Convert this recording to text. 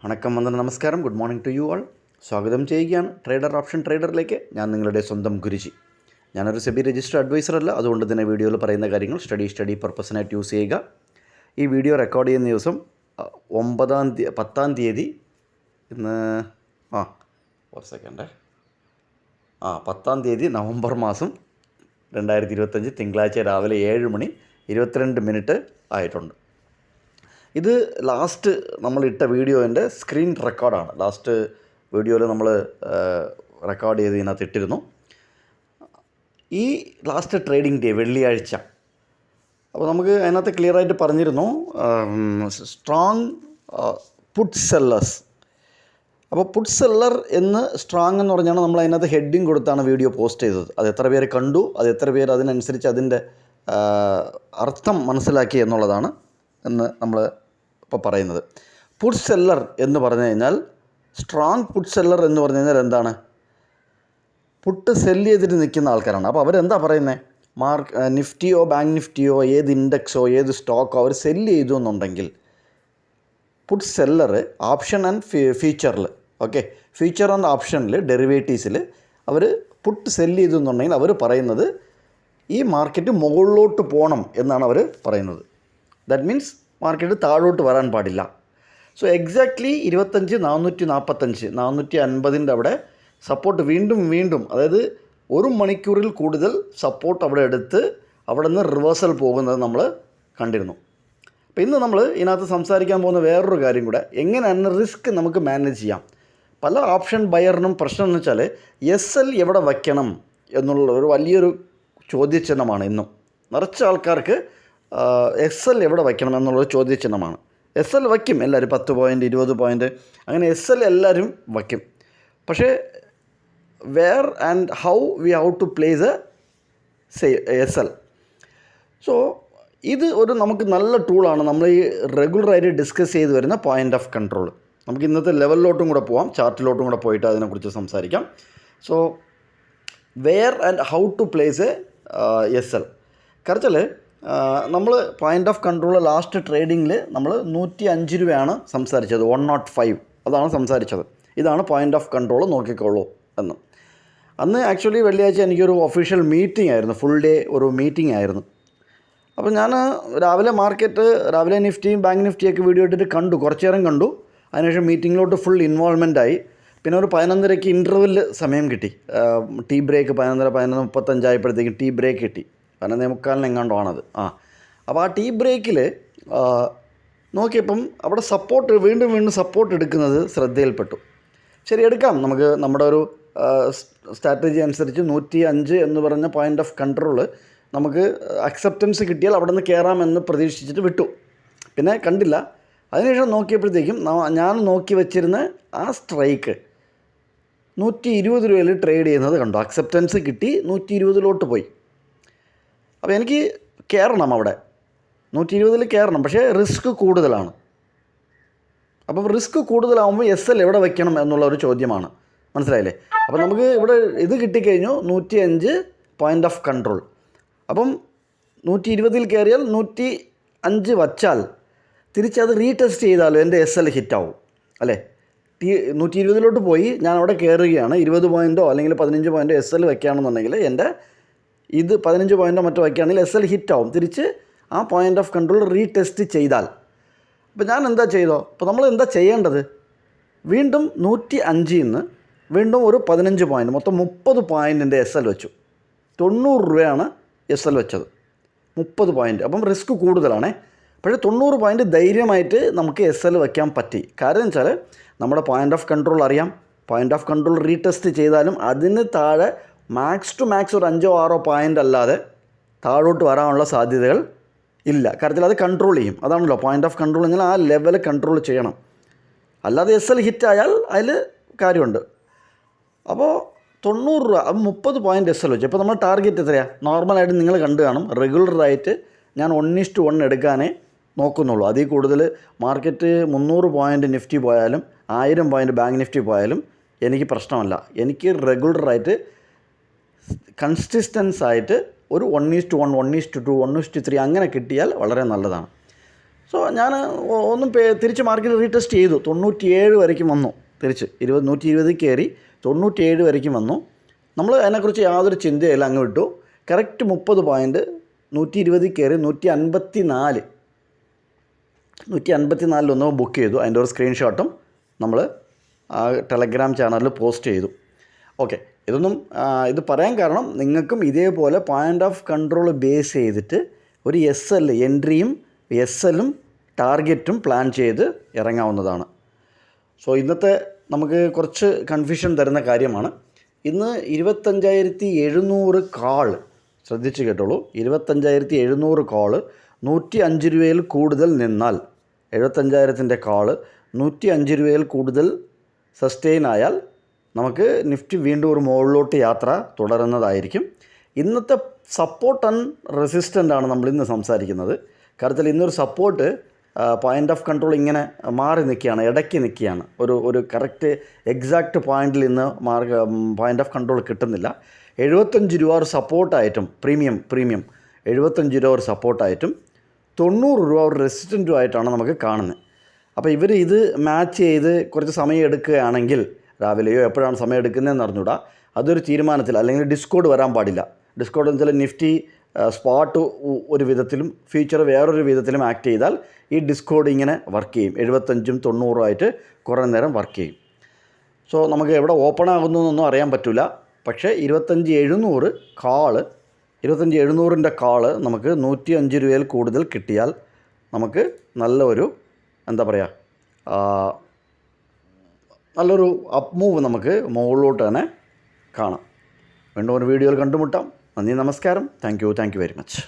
വണക്കം വന്ദനം നമസ്കാരം good morning to you all. സ്വാഗതം ചെയ്യുകയാണ് ട്രേഡർ ഓപ്ഷൻ ട്രേഡറിലേക്ക്. ഞാൻ നിങ്ങളുടെ സ്വന്തം ഗുരുജി. ഞാനൊരു സെബി രജിസ്റ്റർഡ് അഡ്വൈസർ അല്ല, അതുകൊണ്ട് തന്നെ വീഡിയോയിൽ പറയുന്ന കാര്യങ്ങൾ സ്റ്റഡി പർപ്പസിനായിട്ട് യൂസ് ചെയ്യുക. ഈ വീഡിയോ റെക്കോർഡ് ചെയ്യുന്ന ദിവസം 10 തീയതി ഇന്ന് 10 തീയതി നവംബർ മാസം 2025 തിങ്കളാഴ്ച രാവിലെ 7 മണി 22 മിനിറ്റ് ആയിട്ടുണ്ട്. ഇത് ലാസ്റ്റ് നമ്മളിട്ട വീഡിയോൻ്റെ സ്ക്രീൻ റെക്കോർഡാണ്. ലാസ്റ്റ് വീഡിയോയിൽ നമ്മൾ റെക്കോർഡ് ചെയ്ത് ഇതിനകത്ത് ഇട്ടിരുന്നു. ഈ ലാസ്റ്റ് ട്രേഡിംഗ് ഡേ വെള്ളിയാഴ്ച. അപ്പോൾ നമുക്ക് അതിനകത്ത് ക്ലിയറായിട്ട് പറഞ്ഞിരുന്നു സ്ട്രോങ് പുട്ട് സെല്ലേഴ്സ്. അപ്പോൾ പുട്ട് സെല്ലർ എന്ന് സ്ട്രോങ് എന്ന് പറഞ്ഞാണ് നമ്മൾ അതിനകത്ത് ഹെഡിങ് കൊടുത്താണ് വീഡിയോ പോസ്റ്റ് ചെയ്തത്. അത് എത്ര പേര് കണ്ടു, അത് എത്ര പേര് അതിനനുസരിച്ച് അതിൻ്റെ അർത്ഥം മനസ്സിലാക്കി എന്നുള്ളതാണ് എന്ന് നമ്മൾ ഇപ്പോൾ പറയുന്നത്. പുട്ട് സെല്ലർ എന്ന് പറഞ്ഞു കഴിഞ്ഞാൽ, സ്ട്രോങ് പുട്ട് സെല്ലർ എന്ന് പറഞ്ഞു കഴിഞ്ഞാൽ എന്താണ്? പുട്ട് സെല്ല് ചെയ്തിട്ട് നിൽക്കുന്ന ആൾക്കാരാണ്. അപ്പോൾ അവരെന്താ പറയുന്നത്? നിഫ്റ്റിയോ ബാങ്ക് നിഫ്റ്റിയോ ഏത് ഇൻഡെക്സോ ഏത് സ്റ്റോക്കോ അവർ സെല്ല് ചെയ്തു എന്നുണ്ടെങ്കിൽ പുട്ട് സെല്ലർ ഓപ്ഷൻ ആൻഡ് ഫ്യൂച്ചറിൽ, ഫ്യൂച്ചർ ആൻഡ് ഓപ്ഷനിൽ ഡെറിവേറ്റീവ്സിൽ അവർ പുട്ട് സെല്ല് ചെയ്തു എന്നുണ്ടെങ്കിൽ അവർ പറയുന്നത് ഈ മാർക്കറ്റ് മുകളിലോട്ട് പോകണം എന്നാണ് അവർ പറയുന്നത്. ദാറ്റ് മീൻസ് മാർക്കറ്റ് താഴോട്ട് വരാൻ പാടില്ല. സോ എക്സാക്ട്ലി 25,445 450 അവിടെ സപ്പോർട്ട് വീണ്ടും അതായത് 1 മണിക്കൂറിൽ കൂടുതൽ സപ്പോർട്ട് അവിടെ എടുത്ത് അവിടെ നിന്ന് റിവേഴ്സൽ പോകുന്നത് നമ്മൾ കണ്ടിരുന്നു. അപ്പോൾ ഇന്ന് നമ്മൾ ഇതിനകത്ത് സംസാരിക്കാൻ പോകുന്ന വേറൊരു കാര്യം കൂടെ, എങ്ങനെയാണ് റിസ്ക് നമുക്ക് മാനേജ് ചെയ്യാം. പല ഓപ്ഷൻ ബയറിനും പ്രശ്നം എന്ന് വെച്ചാൽ SL എവിടെ വയ്ക്കണം എന്നുള്ള ഒരു വലിയൊരു ചോദ്യചിഹ്നമാണ്. ഇന്നും നിറച്ച ആൾക്കാർക്ക് SL എവിടെ വയ്ക്കണം എന്നുള്ളത് ചോദ്യചിഹ്നമാണ്. SL വയ്ക്കും എല്ലാവരും, 10 പോയിൻ്റ് 20 പോയിൻ്റ് അങ്ങനെ SL എല്ലാവരും വയ്ക്കും. പക്ഷേ where and how we how to place SL. So ഇത് ഒരു നമുക്ക് നല്ല ടൂളാണ്. നമ്മൾ ഈ റെഗുലറായിട്ട് ഡിസ്കസ് ചെയ്ത് വരുന്ന പോയിൻ്റ് ഓഫ് കൺട്രോൾ. നമുക്ക് ഇന്നത്തെ ലെവലിലോട്ടും കൂടെ പോവാം, ചാർട്ടിലോട്ടും കൂടെ പോയിട്ട് അതിനെക്കുറിച്ച് സംസാരിക്കാം. So where and how to place SL. കറച്ചാൽ നമ്മൾ പോയിൻ്റ് ഓഫ് കൺട്രോൾ ലാസ്റ്റ് ട്രേഡിങ്ങിൽ നമ്മൾ 105 രൂപയാണ് സംസാരിച്ചത്. 105 അതാണ് സംസാരിച്ചത്. ഇതാണ് പോയിൻ്റ് ഓഫ് കൺട്രോൾ, നോക്കിക്കോളൂ എന്ന്. അന്ന് ആക്ച്വലി വെള്ളിയാഴ്ച എനിക്കൊരു ഒഫീഷ്യൽ മീറ്റിംഗ് ആയിരുന്നു, ഫുൾ ഡേ ഒരു മീറ്റിംഗ് ആയിരുന്നു. അപ്പോൾ ഞാൻ രാവിലെ നിഫ്റ്റിയും ബാങ്ക് നിഫ്റ്റിയൊക്കെ വീഡിയോ ഇട്ടിട്ട് കണ്ടു, കുറച്ച് നേരം കണ്ടു. അതിനുശേഷം മീറ്റിങ്ങിലോട്ട് ഫുൾ ഇൻവോൾവ്മെൻ്റ് ആയി. പിന്നെ ഒരു 11:30 ഇൻ്റർവെല്ല് സമയം കിട്ടി. ടീ ബ്രേക്ക് 11:35 ആയപ്പോഴത്തേക്കും ടീ ബ്രേക്ക് കിട്ടി. 11:45 എങ്ങാണ്ടോ ആണത്. അപ്പോൾ ആ ടീ ബ്രേക്കിൽ നോക്കിയപ്പം അവിടെ സപ്പോർട്ട് വീണ്ടും സപ്പോർട്ട് എടുക്കുന്നത് ശ്രദ്ധയിൽപ്പെട്ടു. ശരി, എടുക്കാം, നമുക്ക് നമ്മുടെ ഒരു സ്ട്രാറ്റജി അനുസരിച്ച് 105 എന്ന് പറഞ്ഞ പോയിൻ്റ് ഓഫ് കൺട്രോൾ നമുക്ക് അക്സെപ്റ്റൻസ് കിട്ടിയാൽ അവിടെ നിന്ന് കയറാമെന്ന് പ്രതീക്ഷിച്ചിട്ട് വിട്ടു. പിന്നെ കണ്ടില്ല. അതിനുശേഷം നോക്കിയപ്പോഴത്തേക്കും ഞാൻ നോക്കി വച്ചിരുന്ന ആ സ്ട്രൈക്ക് 120 രൂപയിൽ ട്രേഡ് ചെയ്യുന്നത് കണ്ടു. അക്സെപ്റ്റൻസ് കിട്ടി, 120 പോയി. അപ്പോൾ എനിക്ക് കയറണം, അവിടെ 120 കയറണം. പക്ഷേ റിസ്ക് കൂടുതലാണ്. അപ്പം റിസ്ക് കൂടുതലാകുമ്പോൾ SL എവിടെ വയ്ക്കണം എന്നുള്ള ഒരു ചോദ്യമാണ്. മനസ്സിലായില്ലേ? അപ്പോൾ നമുക്ക് ഇവിടെ ഇത് കിട്ടിക്കഴിഞ്ഞു, 105 പോയിൻ്റ് ഓഫ് കൺട്രോൾ. അപ്പം 120 കയറിയാൽ 105 വച്ചാൽ തിരിച്ചത് റീടെസ്റ്റ് ചെയ്താലും എൻ്റെ SL ഹിറ്റാവും അല്ലേ? 120 പോയി, ഞാൻ അവിടെ കയറുകയാണ്. 20 പോയിൻറ്റോ അല്ലെങ്കിൽ 15 പോയിൻറ്റോ SL വയ്ക്കുകയാണെന്നുണ്ടെങ്കിൽ എൻ്റെ ഇത് 15 പോയിൻറ്റോ മറ്റോ വയ്ക്കുകയാണെങ്കിൽ SL ഹിറ്റാവും. തിരിച്ച് ആ പോയിൻ്റ് ഓഫ് കൺട്രോൾ റീടെസ്റ്റ് ചെയ്താൽ. അപ്പോൾ ഞാൻ എന്താ ചെയ്തോ? അപ്പോൾ നമ്മൾ എന്താ ചെയ്യേണ്ടത്? വീണ്ടും 105 നിന്ന് വീണ്ടും ഒരു 15 പോയിൻറ്റ്, മൊത്തം 30 പോയിൻറ്റിൻ്റെ SL വെച്ചു. 90 രൂപയാണ് SL വെച്ചത്, 30 പോയിൻറ്റ്. അപ്പം റിസ്ക് കൂടുതലാണേ. പക്ഷേ 90 പോയിൻറ്റ് ധൈര്യമായിട്ട് നമുക്ക് SL വയ്ക്കാൻ പറ്റി. കാരണം എന്ന് വെച്ചാൽ നമ്മുടെ പോയിൻ്റ് ഓഫ് കൺട്രോൾ അറിയാം. പോയിൻ്റ് ഓഫ് കൺട്രോൾ റീടെസ്റ്റ് ചെയ്താലും അതിന് താഴെ മാക്സ് ടു മാക്സ് ഒരു 5-6 പോയിൻ്റ് അല്ലാതെ താഴോട്ട് വരാനുള്ള സാധ്യതകൾ ഇല്ല. കാര്യത്തിൽ അത് കൺട്രോൾ ചെയ്യും. അതാണല്ലോ പോയിൻ്റ് ഓഫ് കൺട്രോൾ. എന്നാൽ ആ ലെവൽ കൺട്രോൾ ചെയ്യണം. അല്ലാതെ SL ഹിറ്റായാൽ അതിൽ കാര്യമുണ്ട്. അപ്പോൾ 90 രൂപ, അപ്പം 30 പോയിൻറ്റ് SL വെച്ചു. അപ്പോൾ നമ്മൾ ടാർഗറ്റ് എത്രയാണ്? നോർമലായിട്ട് നിങ്ങൾ കണ്ടു കാണും, റെഗുലറായിട്ട് ഞാൻ 1:1 എടുക്കാനേ നോക്കുന്നുള്ളൂ. അതിൽ കൂടുതൽ മാർക്കറ്റ് 300 പോയിൻറ്റ് നിഫ്റ്റി പോയാലും 1000 പോയിൻറ്റ് ബാങ്ക് നിഫ്റ്റി പോയാലും എനിക്ക് പ്രശ്നമല്ല. എനിക്ക് റെഗുലറായിട്ട് കൺസിസ്റ്റൻസ് ആയിട്ട് ഒരു 1:1 1:2 1:3 അങ്ങനെ കിട്ടിയാൽ വളരെ നല്ലതാണ്. സോ ഞാൻ ഒന്നും തിരിച്ച് മാർക്കറ്റ് റീടെസ്റ്റ് ചെയ്തു. 97 വരയ്ക്കും വന്നു. തിരിച്ച് 120 കയറി 97 വരയ്ക്കും വന്നു. നമ്മൾ അതിനെക്കുറിച്ച് യാതൊരു ചിന്തയില്ല, അങ്ങ് വിട്ടു. കറക്റ്റ് 30 പോയിൻറ്റ് 120 കയറി 154 ബുക്ക് ചെയ്തു. അതിൻ്റെ ഒരു സ്ക്രീൻഷോട്ടും നമ്മൾ ആ ടെലഗ്രാം ചാനലിൽ പോസ്റ്റ് ചെയ്തു. ഓക്കെ, ഇത് പറയാൻ കാരണം നിങ്ങൾക്കും ഇതേപോലെ പോയിൻ്റ് ഓഫ് കൺട്രോൾ ബേസ് ചെയ്തിട്ട് ഒരു SL എൻട്രിയും SLും ടാർഗറ്റും പ്ലാൻ ചെയ്ത് ഇറങ്ങാവുന്നതാണ്. സോ ഇന്നത്തെ നമുക്ക് കുറച്ച് കൺഫ്യൂഷൻ തരുന്ന കാര്യമാണ്. ഇന്ന് 25,700 കാൾ, ശ്രദ്ധിച്ച് കേട്ടോളൂ, 25,700 കാള് 105 രൂപയിൽ കൂടുതൽ നിന്നാൽ, 75,000ൻ്റെ കാള് 105 രൂപയിൽ കൂടുതൽ സസ്റ്റെയിൻ ആയാൽ നമുക്ക് നിഫ്റ്റി വീണ്ടും ഒരു മുകളിലോട്ട് യാത്ര തുടരുന്നതായിരിക്കും. ഇന്നത്തെ സപ്പോർട്ട് ആൻഡ് റെസിസ്റ്റൻ്റ് ആണ് നമ്മൾ ഇന്ന് സംസാരിക്കുന്നത്. കാര്യത്തിൽ ഇന്നൊരു സപ്പോർട്ട് പോയിൻ്റ് ഓഫ് കൺട്രോൾ ഇങ്ങനെ മാറി നിൽക്കുകയാണ്, ഇടയ്ക്ക് നിൽക്കുകയാണ്. ഒരു കറക്റ്റ് എക്സാക്റ്റ് പോയിൻ്റിൽ ഇന്ന് പോയിൻ്റ് ഓഫ് കൺട്രോൾ കിട്ടുന്നില്ല. 75 രൂപ ഒരു സപ്പോർട്ടായിട്ടും പ്രീമിയം 75 രൂപ ഒരു സപ്പോർട്ടായിട്ടും 90 രൂപ ഒരു റെസിസ്റ്റൻറ്റുമായിട്ടാണ് നമുക്ക് കാണുന്നത്. അപ്പോൾ ഇവർ ഇത് മാച്ച് ചെയ്ത് കുറച്ച് സമയം എടുക്കുകയാണെങ്കിൽ, രാവിലെയോ എപ്പോഴാണ് സമയം എടുക്കുന്നതെന്ന് അറിഞ്ഞൂടാ, അതൊരു തീരുമാനത്തിൽ, അല്ലെങ്കിൽ ഡിസ്കോഡ് വരാൻ പാടില്ല. ഡിസ്കോഡ് എന്ന് വെച്ചാൽ നിഫ്റ്റി സ്പോട്ട് ഒരു വിധത്തിലും ഫ്യൂച്ചർ വേറൊരു വിധത്തിലും ആക്ട് ചെയ്താൽ ഈ ഡിസ്കോഡ് ഇങ്ങനെ വർക്ക് ചെയ്യും. 75ഉം 90ഉം ആയിട്ട് കുറേ നേരം വർക്ക് ചെയ്യും. സോ നമുക്ക് എവിടെ ഓപ്പൺ ആകുന്നു എന്നൊന്നും അറിയാൻ പറ്റില്ല. പക്ഷേ 25,700 കാള്, 25,700ൻ്റെ കാള് നമുക്ക് 105 രൂപയിൽ കൂടുതൽ കിട്ടിയാൽ നമുക്ക് നല്ലൊരു നല്ലൊരു അപ്പ് മൂവ് നമുക്ക് മുകളിലോട്ട് തന്നെ കാണാം. വീണ്ടും ഒരു വീഡിയോയിൽ കണ്ടുമുട്ടാം. നന്ദി, നമസ്കാരം. Thank you very much.